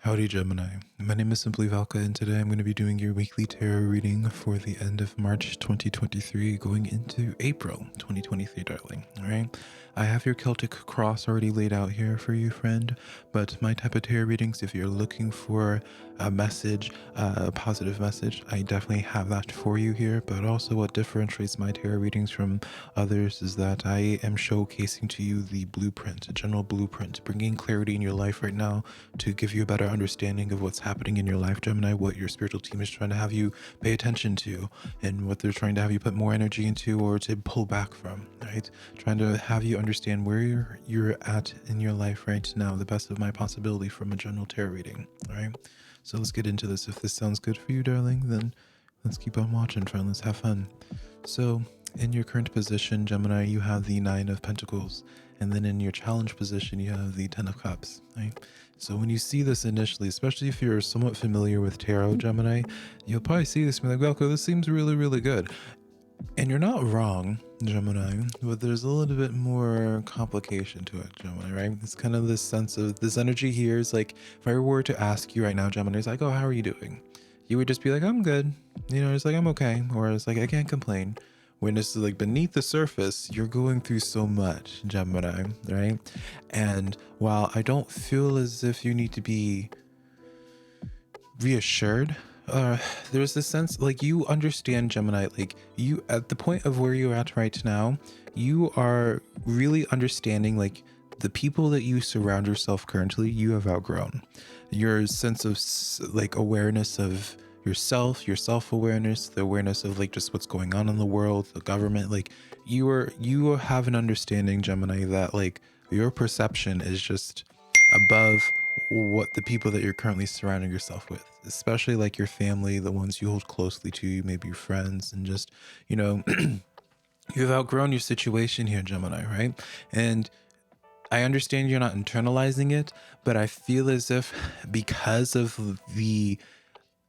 Howdy Gemini, my name is SimplyVelca and today I'm going to be doing your weekly tarot reading for the end of March 2023 going into April 2023, darling. Alright, I have your Celtic cross already laid out here for you, friend, but my type of tarot readings, if you're looking for a message, a positive message, I definitely have that for you here. But also what differentiates my tarot readings from others is that I am showcasing to you the blueprint, a general blueprint, bringing clarity in your life right now to give you a better understanding of what's happening in your life, Gemini, what your spiritual team is trying to have you pay attention to, and what they're trying to have you put more energy into or to pull back from, right? Trying to have you understand where you're at in your life right now, the best of my possibility from a general tarot reading, all right? So let's get into this. If this sounds good for you, darling, then let's keep on watching, friend. Let's have fun. So in your current position, Gemini, you have the Nine of Pentacles. And then in your challenge position, you have the Ten of Cups, right? So when you see this initially, especially if you're somewhat familiar with tarot, Gemini, you'll probably see this and be like, Velco, this seems really, really good. And you're not wrong, Gemini, but there's a little bit more complication to it, Gemini, right? It's kind of this sense of this energy here is like, if I were to ask you right now, Gemini, it's like, oh, how are you doing? You would just be like, I'm good. You know, it's like, I'm okay. Or it's like, I can't complain. When it's like beneath the surface, you're going through so much, Gemini, right? And while I don't feel as if you need to be reassured, there's this sense like you understand, Gemini, like you at the point of where you're at right now, you are really understanding like the people that you surround yourself currently, you have outgrown. Your sense of like awareness of yourself, your self-awareness, the awareness of like just what's going on in the world, the government, like you have an understanding, Gemini, that like your perception is just above what the people that you're currently surrounding yourself with, especially like your family, the ones you hold closely to, maybe your friends, and just, you know, you've outgrown your situation here, Gemini, right? And I understand you're not internalizing it, but I feel as if because of the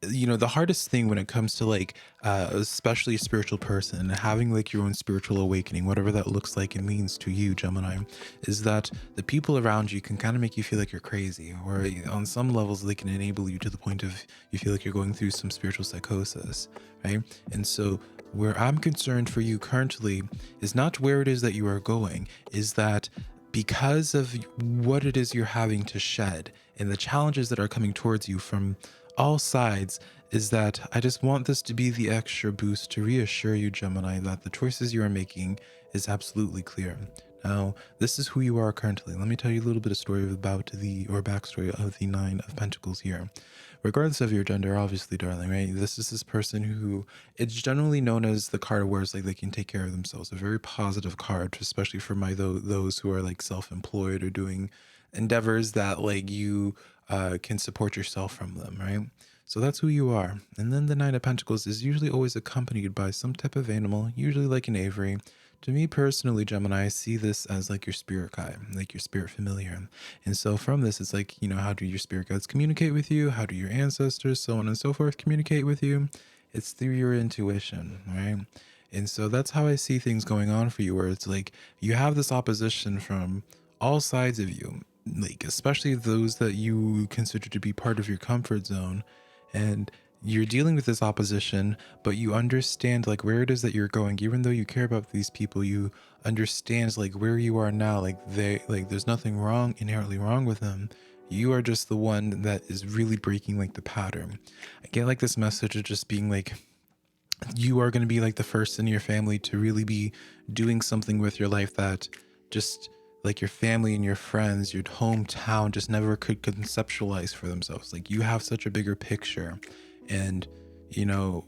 the hardest thing when it comes to like especially a spiritual person having like your own spiritual awakening, whatever that looks like and means to you, Gemini, is that the people around you can kind of make you feel like you're crazy, or on some levels they can enable you to the point of you feel like you're going through some spiritual psychosis, right? And so where I'm concerned for you currently is not where it is that you are going, is that because of what it is you're having to shed and the challenges that are coming towards you from all sides, is that I just want this to be the extra boost to reassure you, Gemini, that the choices you are making is absolutely clear. Now, this is who you are currently. Let me tell you a little bit of story about the, or backstory of the Nine of Pentacles here. Regardless of your gender, obviously, darling, right? This is this person who, it's generally known as the card where it's like they can take care of themselves. A very positive card, especially for those who are like self-employed or doing endeavors that like you can support yourself from them, right? So that's who you are. And then the Nine of Pentacles is usually always accompanied by some type of animal, usually like an Avery. To me personally, Gemini, I see this as like your spirit guide, like your spirit familiar. And so from this, it's like, you know, how do your spirit guides communicate with you? How do your ancestors, so on and so forth, communicate with you? It's through your intuition, right? And so that's how I see things going on for you, where it's like you have this opposition from all sides of you, like especially those that you consider to be part of your comfort zone, and you're dealing with this opposition, but you understand like where it is that you're going. Even though you care about these people, you understand like where you are now, like there's nothing wrong, inherently wrong with them. You are just the one that is really breaking like the pattern. I get like this message of just being like, you are going to be like the first in your family to really be doing something with your life that just like your family and your friends, your hometown just never could conceptualize for themselves. Like you have such a bigger picture. And, you know,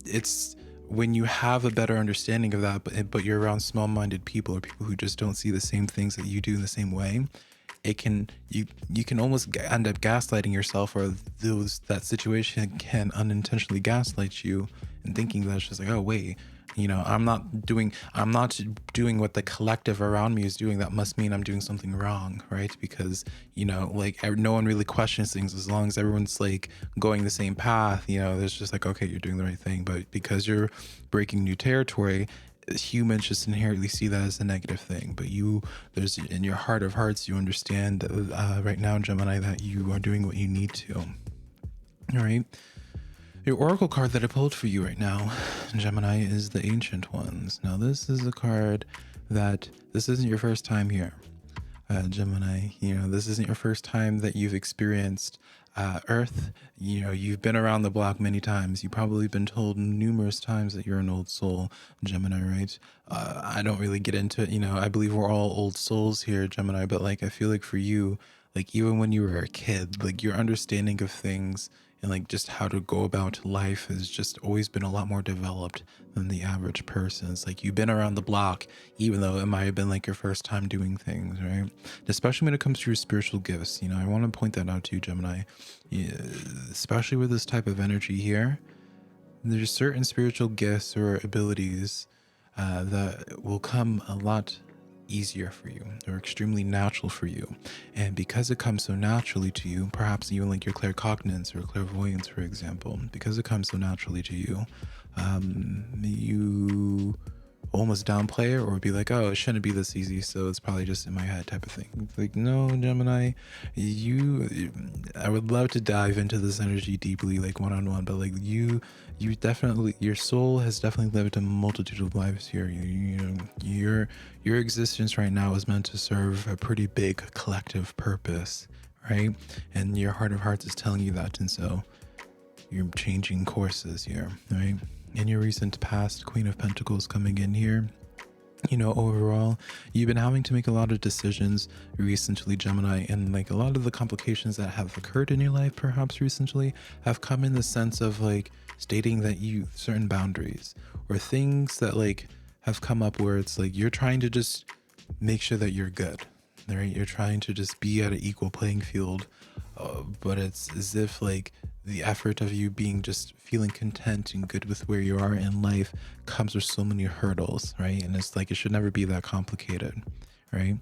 it's when you have a better understanding of that, but you're around small-minded people or people who just don't see the same things that you do in the same way, it can you can almost end up gaslighting yourself, or that situation can unintentionally gaslight you and thinking that it's just like, oh wait, you know, I'm not doing what the collective around me is doing. That must mean I'm doing something wrong, right? Because, you know, like no one really questions things as long as everyone's like going the same path, you know, there's just like, okay, you're doing the right thing. But because you're breaking new territory, humans just inherently see that as a negative thing, but there's in your heart of hearts, you understand right now, Gemini, that you are doing what you need to. All right. Your oracle card that I pulled for you right now, Gemini, is the Ancient Ones. Now, this is a card that this isn't your first time here, Gemini. This isn't your first time that you've experienced Earth. You've been around the block many times. You've probably been told numerous times that you're an old soul, Gemini, right? I don't really get into it. I believe we're all old souls here, Gemini, but like, I feel like for you, like, even when you were a kid, like, your understanding of things and like just how to go about life has just always been a lot more developed than the average person. It's like you've been around the block, even though it might have been like your first time doing things, right? Especially when it comes to your spiritual gifts. I want to point that out to you, Gemini. Yeah, especially with this type of energy here, there's certain spiritual gifts or abilities that will come a lot easier for you or extremely natural for you. And because it comes so naturally to you, perhaps even like your claircognizance or clairvoyance, for example, because it comes so naturally to you, you almost downplay it or be like, oh, it shouldn't be this easy, so it's probably just in my head type of thing. It's like, no, Gemini, I would love to dive into this energy deeply, like one-on-one, but like you definitely, your soul has definitely lived a multitude of lives here. Your existence right now is meant to serve a pretty big collective purpose, right? And your heart of hearts is telling you that, and so you're changing courses here, right? In your recent past, Queen of Pentacles coming in here, overall, you've been having to make a lot of decisions recently, Gemini, and like a lot of the complications that have occurred in your life, perhaps recently, have come in the sense of like stating that certain boundaries or things that like have come up where it's like you're trying to just make sure that you're good, right? You're trying to just be at an equal playing field, but it's as if like the effort of you being just feeling content and good with where you are in life comes with so many hurdles, right? And it's like it should never be that complicated, right?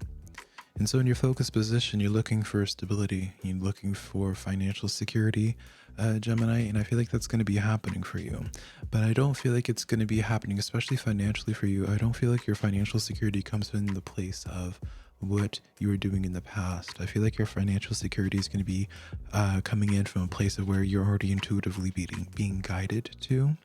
And so in your focus position, you're looking for stability, you're looking for financial security, Gemini, and I feel like that's going to be happening for you. But I don't feel like it's going to be happening, especially financially for you. I don't feel like your financial security comes in the place of what you were doing in the past. I feel like your financial security is going to be coming in from a place of where you're already intuitively being guided to,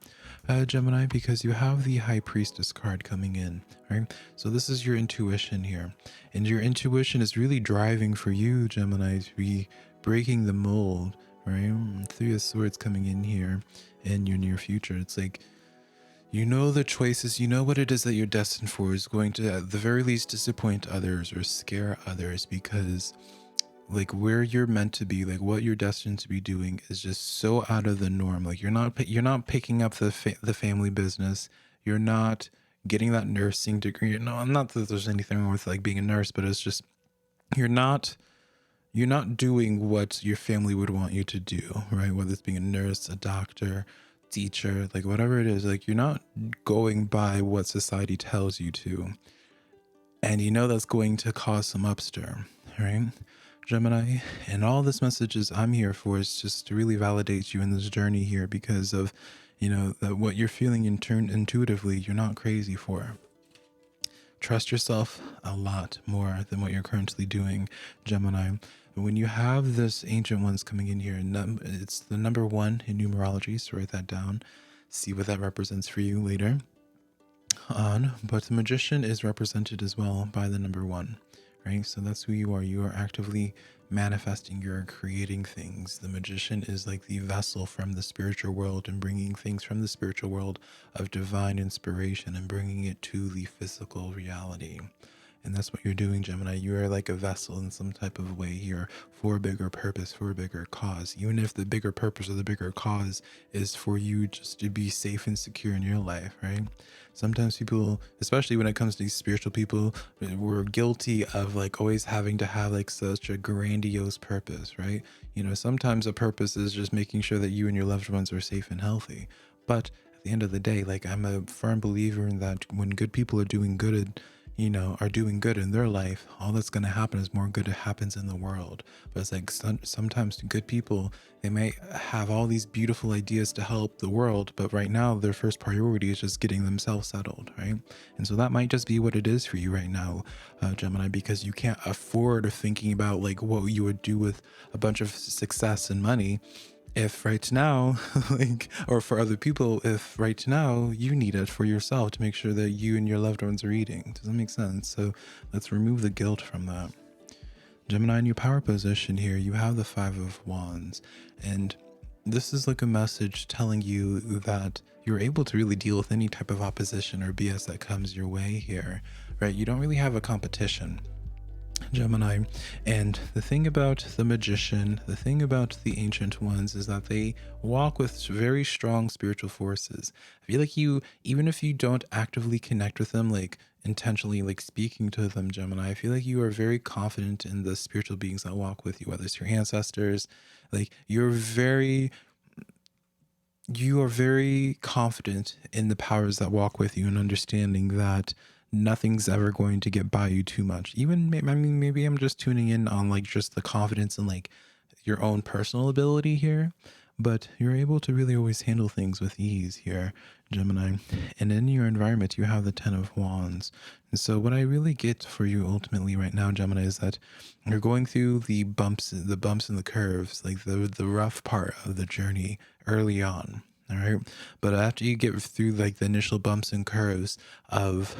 Gemini, because you have the High Priestess card coming in, right? So this is your intuition here, and your intuition is really driving for you, Gemini, to be breaking the mold, right? Three of Swords coming in here in your near future. It's like, the choices, what it is that you're destined for is going to, at the very least, disappoint others or scare others, because like where you're meant to be, like what you're destined to be doing is just so out of the norm. Like you're not picking up the family business. You're not getting that nursing degree. No, not that there's anything wrong with like being a nurse, but it's just you're not doing what your family would want you to do, right? Whether it's being a nurse, a doctor, teacher, like whatever it is, like you're not going by what society tells you to, and that's going to cause some upstir, right, Gemini? And all this messages I'm here for is just to really validate you in this journey here, because of that what you're feeling intuitively, you're not crazy for. Trust yourself a lot more than what you're currently doing, Gemini. When you have this Ancient Ones coming in here, it's the number 1 in numerology, so write that down. See what that represents for you later on. But the Magician is represented as well by the number 1, right? So that's who you are. You are actively manifesting, you're creating things. The Magician is like the vessel from the spiritual world and bringing things from the spiritual world of divine inspiration and bringing it to the physical reality. And that's what you're doing, Gemini. You are like a vessel in some type of way here for a bigger purpose, for a bigger cause. Even if the bigger purpose or the bigger cause is for you just to be safe and secure in your life, right? Sometimes people, especially when it comes to these spiritual people, we're guilty of like always having to have like such a grandiose purpose, right? Sometimes a purpose is just making sure that you and your loved ones are safe and healthy. But at the end of the day, like I'm a firm believer in that when good people are doing good, are doing good in their life, all that's going to happen is more good happens in the world. But it's like sometimes good people, they may have all these beautiful ideas to help the world, but right now their first priority is just getting themselves settled, right? And so that might just be what it is for you right now, Gemini, because you can't afford thinking about like what you would do with a bunch of success and money if right now, like, or for other people, if right now you need it for yourself to make sure that you and your loved ones are eating. Does that make sense? So let's remove the guilt from that. Gemini, in your power position here, you have the Five of Wands. And this is like a message telling you that you're able to really deal with any type of opposition or BS that comes your way here, right? You don't really have a competition, Gemini. And the thing about the magician, the thing about the ancient ones is that they walk with very strong spiritual forces. I feel like you, even if you don't actively connect with them, like intentionally, like speaking to them, Gemini, I feel like you are very confident in the spiritual beings that walk with you, whether it's your ancestors. Like you are very confident in the powers that walk with you and understanding that nothing's ever going to get by you too much. Even I mean, maybe I'm just tuning in on like just the confidence and like your own personal ability here, but you're able to really always handle things with ease here, Gemini. And in your environment, you have the Ten of Wands. And so what I really get for you ultimately right now, Gemini, is that you're going through the bumps and the curves, like the rough part of the journey early on. All right. But after you get through like the initial bumps and curves of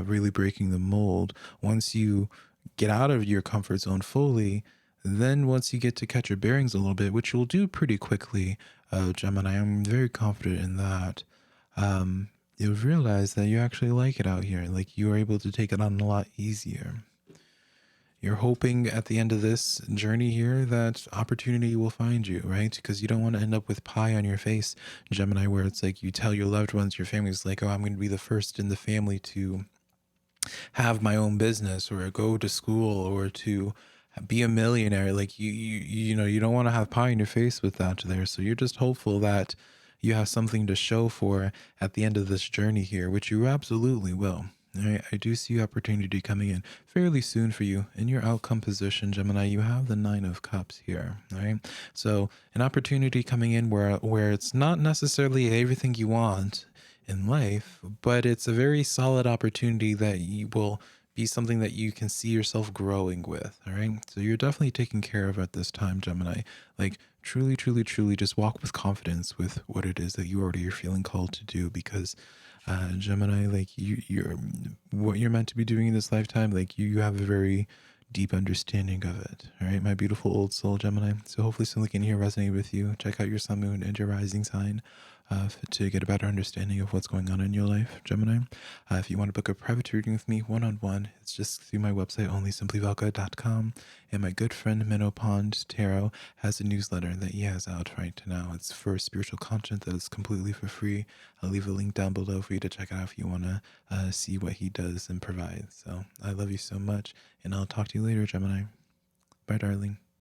really breaking the mold, once you get out of your comfort zone fully, then once you get to catch your bearings a little bit, which you'll do pretty quickly, Gemini, I'm very confident in that. You'll realize that you actually like it out here. Like you are able to take it on a lot easier. You're hoping at the end of this journey here that opportunity will find you, right? Because you don't want to end up with pie on your face, Gemini, where it's like you tell your loved ones, your family's like, oh, I'm going to be the first in the family to have my own business or go to school or to be a millionaire. Like you don't want to have pie in your face with that there. So you're just hopeful that you have something to show for at the end of this journey here, which you absolutely will. I do see opportunity coming in fairly soon for you. In your outcome position, Gemini, you have the Nine of Cups here. All right. So an opportunity coming in where it's not necessarily everything you want in life, but it's a very solid opportunity that you will be something that you can see yourself growing with. All right. So you're definitely taken care of at this time, Gemini. Like truly, truly, truly just walk with confidence with what it is that you already are feeling called to do, because Gemini, like you're what you're meant to be doing in this lifetime, like you have a very deep understanding of it. All right, my beautiful old soul, Gemini. So hopefully something in here resonate with you. Check out your sun, moon, and your rising sign to get a better understanding of what's going on in your life, Gemini. If you want to book a private reading with me one-on-one, it's just through my website only, SimplyVelca.com. And my good friend Minnow Pond Tarot has a newsletter that he has out right now. It's for spiritual content that is completely for free. I'll leave a link down below for you to check out if you want to see what he does and provides. So I love you so much, and I'll talk to you later, Gemini. Bye, darling.